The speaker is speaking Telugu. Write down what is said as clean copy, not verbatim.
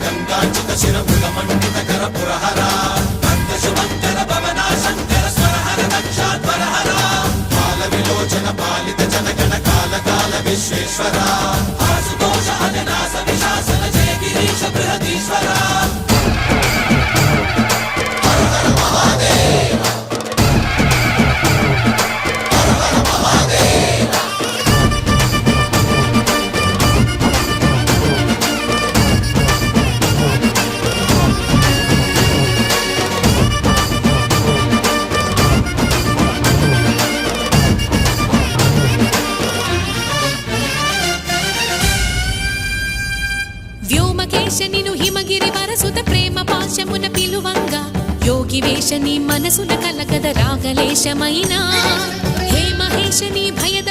గంగాచిత శిర మృగమండిత కర పురహర భక్త శుభంకర భవనా శంకర స్వరహర దక్షాధ్వరహర బాల విలోచన పాలిత జనగణ కాల కాల విశ్వేశ్వర ఆశుతోష అజనాస విశాసన జయ గిరీశ బృహదీశ్వర హర హర మహాదేవ హర హర మహాదేవ వ్యోమకేశనిను హిమగిరి వరసుత ప్రేమ పాశమున పిలువంగా యోగి వేషని మనసున కలగద రాగలేశమైనా హే మహేశని భయద